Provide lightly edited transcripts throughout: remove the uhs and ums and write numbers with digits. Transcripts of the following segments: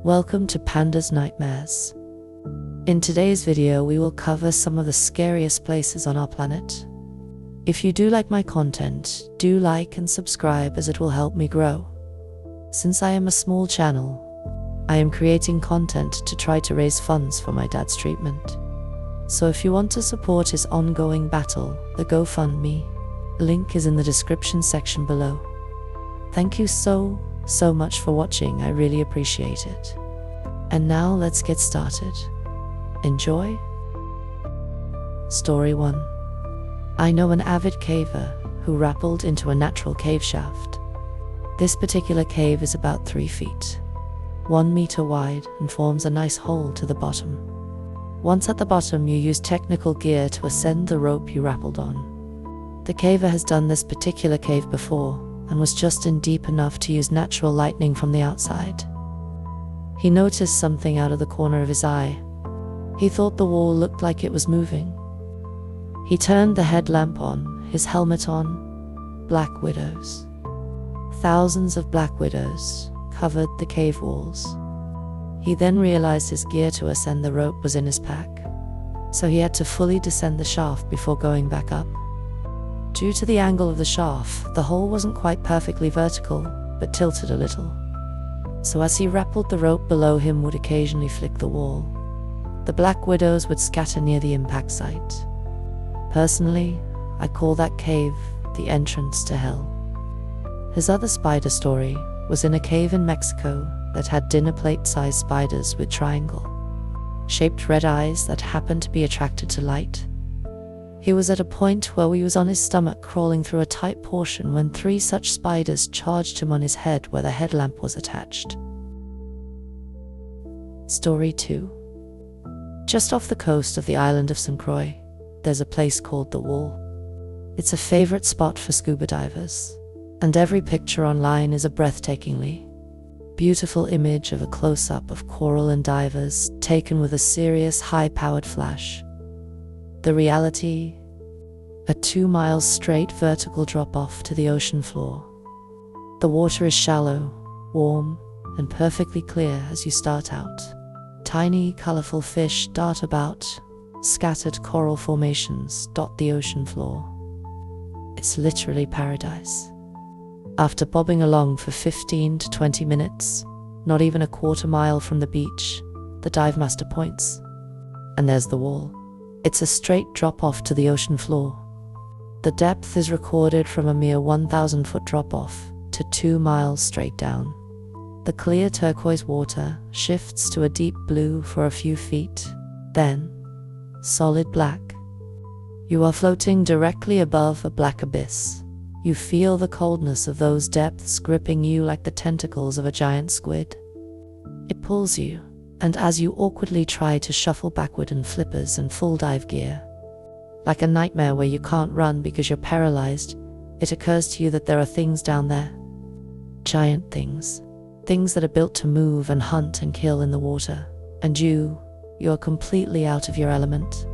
Welcome to Pandas Nightmares. In today's video, we will cover some of the scariest places on our planet. If you do like my content, do like and subscribe as it will help me grow. Since I am a small channel, I am creating content to try to raise funds for my dad's treatment. So if you want to support his ongoing battle, the GoFundMe link is in the description section below. Thank you so much for watching, I really appreciate it. And now let's get started. Enjoy. Story 1. I know an avid caver who rappelled into a natural cave shaft. This particular cave is about 3 feet, 1 meter wide, and forms a nice hole to the bottom. Once at the bottom, you use technical gear to ascend the rope you rappelled on. The caver has done this particular cave before and was just in deep enough to use natural lighting from the outside. He noticed something out of the corner of his eye. He thought the wall looked like it was moving. He turned the headlamp on, his helmet on. Black widows. Thousands of black widows covered the cave walls. He then realized his gear to ascend the rope was in his pack, so he had to fully descend the shaft before going back up. Due to the angle of the shaft, the hole wasn't quite perfectly vertical, but tilted a little. So as he rappelled, the rope below him would occasionally flick the wall. The black widows would scatter near the impact site. Personally, I call that cave the entrance to hell. His other spider story was in a cave in Mexico that had dinner plate-sized spiders with triangle-shaped red eyes that happened to be attracted to light. He was at a point where he was on his stomach crawling through a tight portion when 3 such spiders charged him on his head where the headlamp was attached. Story 2. Just off the coast of the island of St. Croix, there's a place called The Wall. It's a favorite spot for scuba divers, and every picture online is a breathtakingly beautiful image of a close-up of coral and divers taken with a serious high-powered flash. The reality: a 2 miles straight vertical drop-off to the ocean floor. The water is shallow, warm, and perfectly clear as you start out. Tiny, colorful fish dart about. Scattered coral formations dot the ocean floor. It's literally paradise. After bobbing along for 15 to 20 minutes, not even a quarter mile from the beach, the dive master points. And there's the wall. It's a straight drop-off to the ocean floor. The depth is recorded from a mere 1,000-foot drop-off to 2 miles straight down. The clear turquoise water shifts to a deep blue for a few feet, then solid black. You are floating directly above a black abyss. You feel the coldness of those depths gripping you like the tentacles of a giant squid. It pulls you, and as you awkwardly try to shuffle backward in flippers and full dive gear, like a nightmare where you can't run because you're paralyzed, it occurs to you that there are things down there. Giant things. Things that are built to move and hunt and kill in the water. And you're completely out of your element.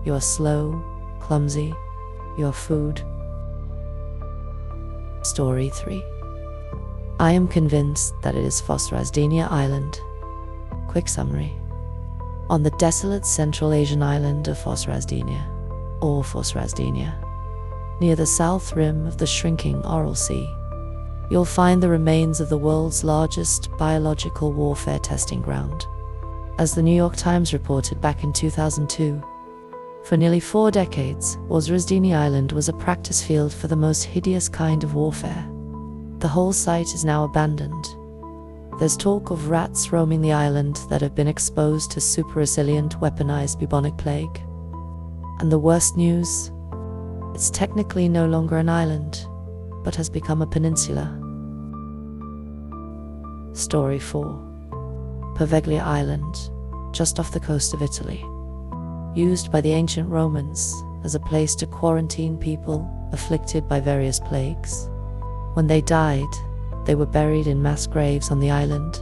You're slow, clumsy, you're food. Story 3. I am convinced that it is Fundraiser Island. Quick summary. On the desolate Central Asian island of Fundraiser, or Fundraiser, near the south rim of the shrinking Aral Sea, you'll find the remains of the world's largest biological warfare testing ground. As the New York Times reported back in 2002, for nearly 4 decades, Fundraiser Island was a practice field for the most hideous kind of warfare. The whole site is now abandoned. There's talk of rats roaming the island that have been exposed to super resilient weaponized bubonic plague. And the worst news? It's technically no longer an island, but has become a peninsula. Story 4. Poveglia Island, just off the coast of Italy. Used by the ancient Romans as a place to quarantine people afflicted by various plagues. When they died, they were buried in mass graves on the island,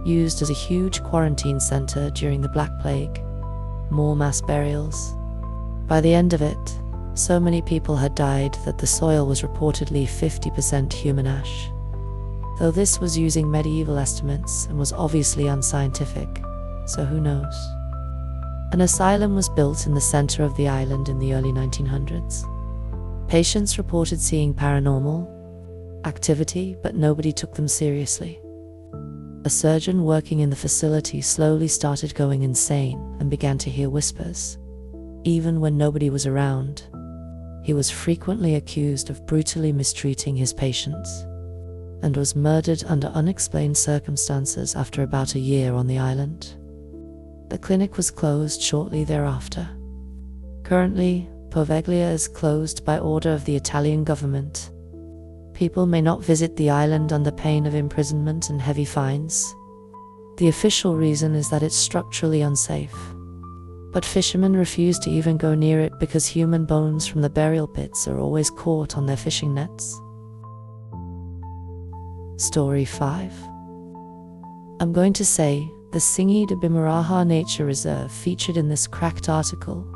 used as a huge quarantine center during the Black Plague. More mass burials. By the end of it, so many people had died that the soil was reportedly 50% human ash. though this was using medieval estimates and was obviously unscientific, so who knows. An asylum was built in the center of the island in the early 1900s. Patients reported seeing paranormal activity, but nobody took them seriously. A surgeon working in the facility slowly started going insane and began to hear whispers, even when nobody was around. He was frequently accused of brutally mistreating his patients and was murdered under unexplained circumstances after about a year on the island. The clinic was closed shortly thereafter. Currently, Poveglia is closed by order of the Italian government. People may not visit the island under pain of imprisonment and heavy fines. The official reason is that it's structurally unsafe. But fishermen refuse to even go near it because human bones from the burial pits are always caught on their fishing nets. Story 5. I'm going to say the Singi de Bimaraha Nature Reserve featured in this cracked article.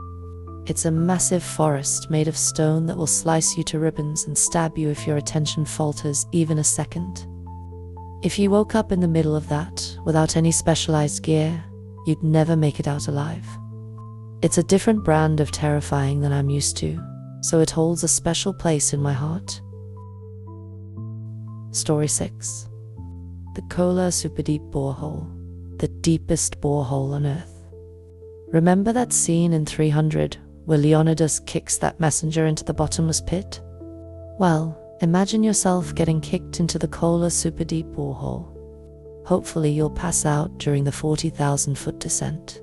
It's a massive forest made of stone that will slice you to ribbons and stab you if your attention falters even a second. If you woke up in the middle of that without any specialized gear, you'd never make it out alive. It's a different brand of terrifying than I'm used to, so it holds a special place in my heart. Story 6. The Kola Super Deep Borehole, the deepest borehole on Earth. Remember that scene in 300 where Leonidas kicks that messenger into the bottomless pit? Well, imagine yourself getting kicked into the Kola Super Deep Borehole. Hopefully you'll pass out during the 40,000-foot descent,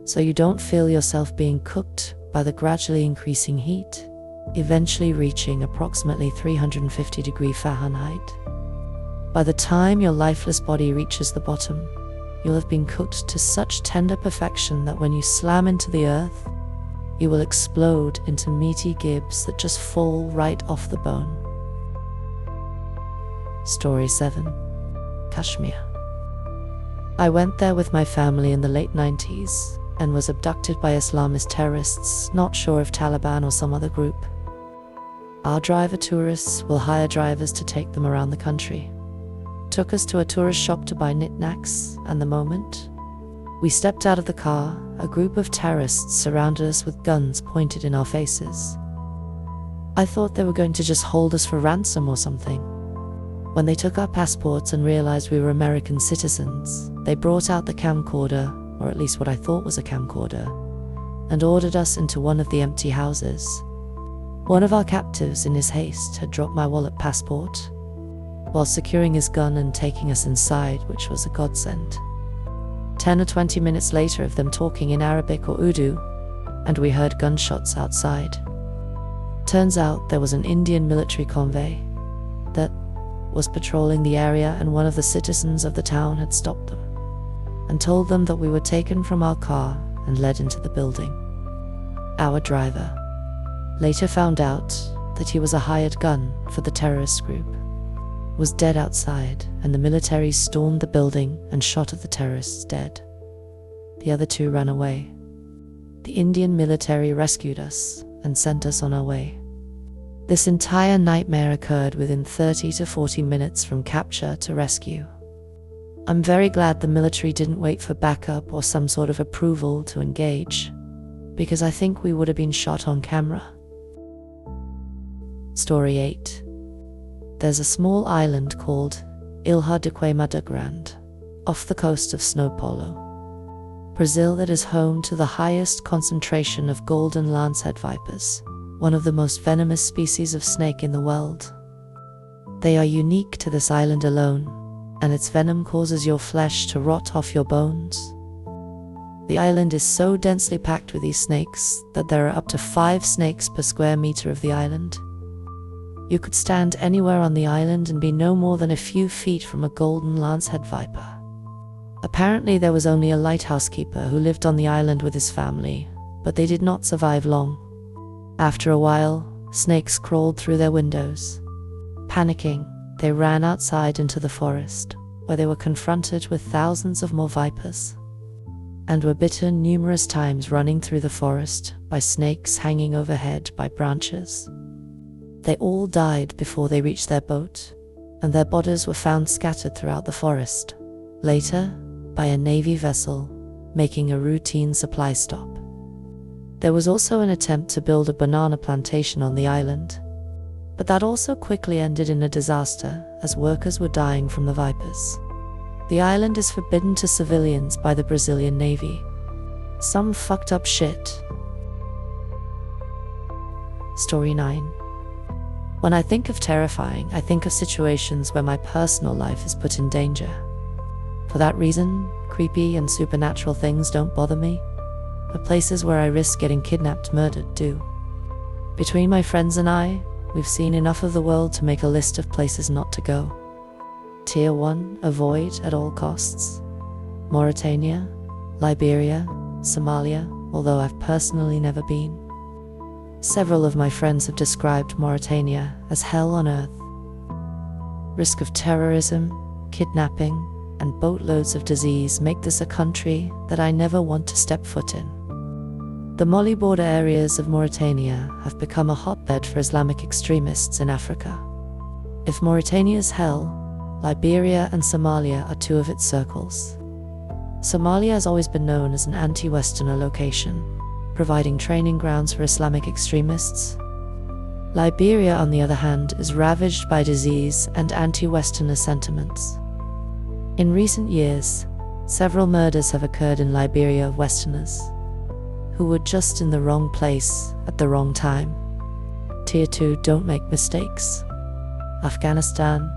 so you don't feel yourself being cooked by the gradually increasing heat, eventually reaching approximately 350 degrees Fahrenheit. By the time your lifeless body reaches the bottom, you'll have been cooked to such tender perfection that when you slam into the earth, you will explode into meaty gibs that just fall right off the bone. Story 7. Kashmir. I went there with my family in the late 90s and was abducted by Islamist terrorists, not sure if Taliban or some other group. Our driver tourists will hire drivers to take them around the country. Took us to a tourist shop to buy knickknacks, and the moment we stepped out of the car, a group of terrorists surrounded us with guns pointed in our faces. I thought they were going to just hold us for ransom or something. When they took our passports and realized we were American citizens, they brought out the camcorder, or at least what I thought was a camcorder, and ordered us into one of the empty houses. One of our captives, in his haste, had dropped my wallet passport, while securing his gun and taking us inside, which was a godsend. 10 or 20 minutes later of them talking in Arabic or Urdu, and we heard gunshots outside. Turns out there was an Indian military convoy that was patrolling the area, and one of the citizens of the town had stopped them and told them that we were taken from our car and led into the building. Our driver later found out that he was a hired gun for the terrorist group, was dead outside, and the military stormed the building and shot at the terrorists dead. The other two ran away. The Indian military rescued us and sent us on our way. This entire nightmare occurred within 30 to 40 minutes from capture to rescue. I'm very glad the military didn't wait for backup or some sort of approval to engage, because I think we would have been shot on camera. Story 8. There's a small island called Ilha de Queimada Grande, off the coast of São Paulo, Brazil, that is home to the highest concentration of golden lancehead vipers, one of the most venomous species of snake in the world. They are unique to this island alone, and its venom causes your flesh to rot off your bones. The island is so densely packed with these snakes that there are up to 5 snakes per square meter of the island. You could stand anywhere on the island and be no more than a few feet from a golden lancehead viper. Apparently there was only a lighthouse keeper who lived on the island with his family, but they did not survive long. After a while, snakes crawled through their windows. Panicking, they ran outside into the forest, where they were confronted with thousands of more vipers, and were bitten numerous times running through the forest by snakes hanging overhead by branches. They all died before they reached their boat, and their bodies were found scattered throughout the forest, later by a Navy vessel making a routine supply stop. There was also an attempt to build a banana plantation on the island, but that also quickly ended in a disaster as workers were dying from the vipers. The island is forbidden to civilians by the Brazilian Navy. Some fucked up shit. Story 9. When I think of terrifying, I think of situations where my personal life is put in danger. For that reason, creepy and supernatural things don't bother me, but places where I risk getting kidnapped, murdered do. Between my friends and I, we've seen enough of the world to make a list of places not to go. Tier 1, avoid at all costs. Mauritania, Liberia, Somalia, although I've personally never been. Several of my friends have described Mauritania as hell on earth. Risk of terrorism, kidnapping, and boatloads of disease make this a country that I never want to step foot in. The Mali border areas of Mauritania have become a hotbed for Islamic extremists in Africa. If Mauritania's hell, Liberia and Somalia are two of its circles. Somalia has always been known as an anti-Westerner location, providing training grounds for Islamic extremists. Liberia, on the other hand, is ravaged by disease and anti-Westerner sentiments. In recent years, several murders have occurred in Liberia of Westerners who were just in the wrong place at the wrong time. Tier 2, don't make mistakes. Afghanistan,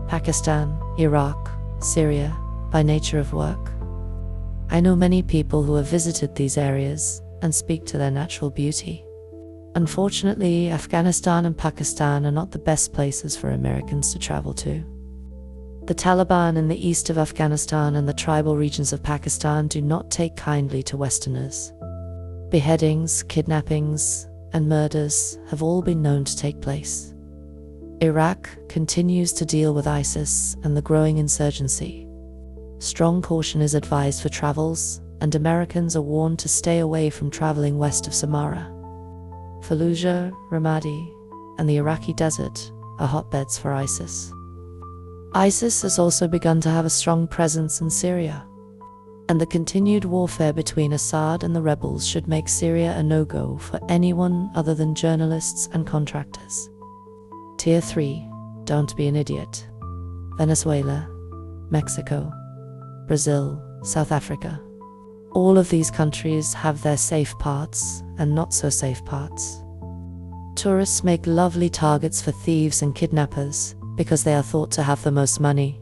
Pakistan, Iraq, Syria, by nature of work. I know many people who have visited these areas and speak to their natural beauty. Unfortunately, Afghanistan and Pakistan are not the best places for Americans to travel to. The Taliban in the east of Afghanistan and the tribal regions of Pakistan do not take kindly to Westerners. Beheadings, kidnappings, and murders have all been known to take place. Iraq continues to deal with ISIS and the growing insurgency. Strong caution is advised for travels, and Americans are warned to stay away from traveling west of Samarra. Fallujah, Ramadi, and the Iraqi desert are hotbeds for ISIS. ISIS has also begun to have a strong presence in Syria, and the continued warfare between Assad and the rebels should make Syria a no-go for anyone other than journalists and contractors. Tier 3, don't be an idiot. Venezuela, Mexico, Brazil, South Africa. All of these countries have their safe parts and not so safe parts. Tourists make lovely targets for thieves and kidnappers because they are thought to have the most money.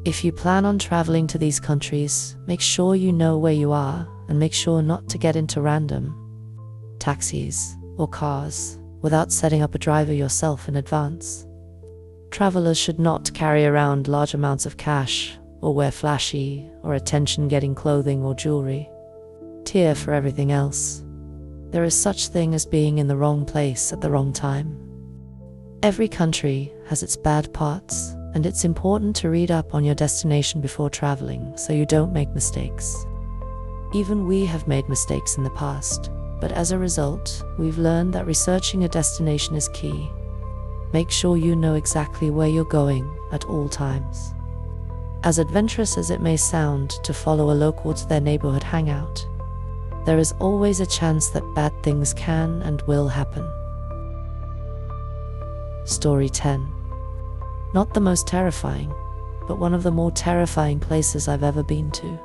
If you plan on traveling to these countries, make sure you know where you are and make sure not to get into random taxis or cars without setting up a driver yourself in advance. Travelers should not carry around large amounts of cash or wear flashy or attention-getting clothing or jewelry. Tier for everything else. There is such thing as being in the wrong place at the wrong time. Every country has its bad parts, and it's important to read up on your destination before traveling so you don't make mistakes. Even we have made mistakes in the past, but as a result, we've learned that researching a destination is key. Make sure you know exactly where you're going at all times. As adventurous as it may sound to follow a local to their neighborhood hangout, there is always a chance that bad things can and will happen. Story 10. Not the most terrifying, but one of the more terrifying places I've ever been to,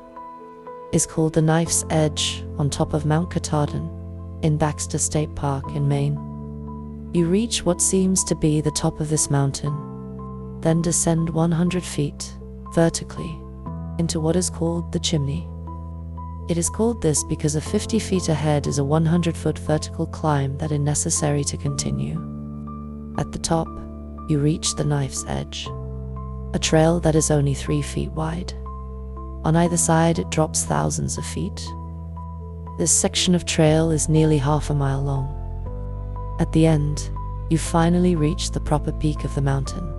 is called the Knife's Edge on top of Mount Katahdin in Baxter State Park in Maine. You reach what seems to be the top of this mountain, then descend 100 feet vertically into what is called the chimney. It is called this because a 50 feet ahead is a 100-foot vertical climb that is necessary to continue. At the top, you reach the Knife's Edge, a trail that is only 3 feet wide. On either side, it drops thousands of feet. This section of trail is nearly half a mile long. At the end, you finally reach the proper peak of the mountain.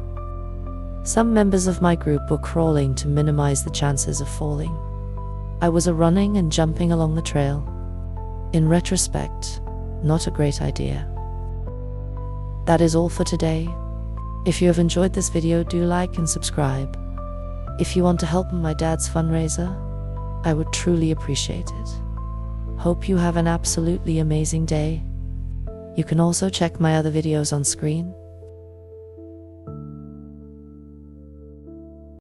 Some members of my group were crawling to minimize the chances of falling. I was running and jumping along the trail. In retrospect, not a great idea. That is all for today. If you have enjoyed this video, do like and subscribe. If you want to help my dad's fundraiser, I would truly appreciate it. Hope you have an absolutely amazing day. You can also check my other videos on screen.